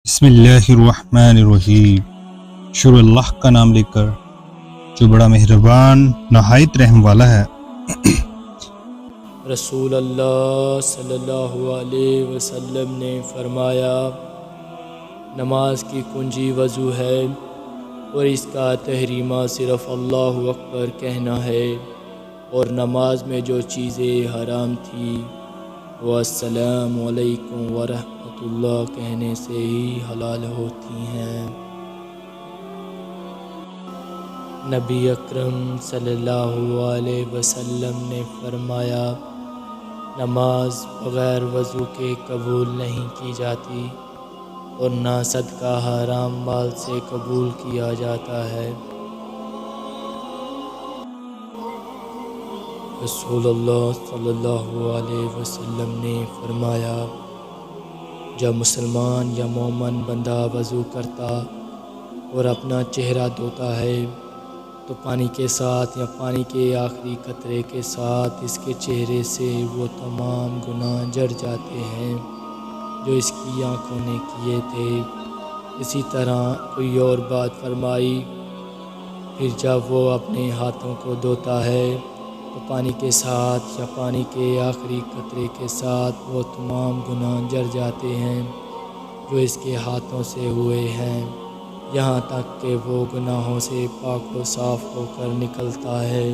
بسم اللہ الرحمن الرحیم۔ شروع اللہ کا نام لے کر جو بڑا مہربان نہایت رحم والا ہے۔ رسول اللہ صلی اللہ علیہ وسلم نے فرمایا، نماز کی کنجی وضو ہے اور اس کا تحریمہ صرف اللہ اکبر کہنا ہے، اور نماز میں جو چیزیں حرام تھی وہ السلام علیکم ورحمۃ اللہ کہنے سے ہی حلال ہوتی ہیں۔ نبی اکرم صلی اللہ علیہ وسلم نے فرمایا، نماز بغیر وضو کے قبول نہیں کی جاتی اور نہ صدقہ حرام مال سے قبول کیا جاتا ہے۔ رسول اللہ صلی اللہ علیہ وسلم نے فرمایا، جب مسلمان یا مومن بندہ وضو کرتا اور اپنا چہرہ دھوتا ہے تو پانی کے ساتھ یا پانی کے آخری قطرے کے ساتھ اس کے چہرے سے وہ تمام گناہ جھڑ جاتے ہیں جو اس کی آنکھوں نے کیے تھے۔ اسی طرح کوئی اور بات فرمائی، پھر جب وہ اپنے ہاتھوں کو دھوتا ہے تو پانی کے ساتھ یا پانی کے آخری قطرے کے ساتھ وہ تمام گناہ جھڑ جاتے ہیں جو اس کے ہاتھوں سے ہوئے ہیں، یہاں تک کہ وہ گناہوں سے پاک و صاف ہو کر نکلتا ہے۔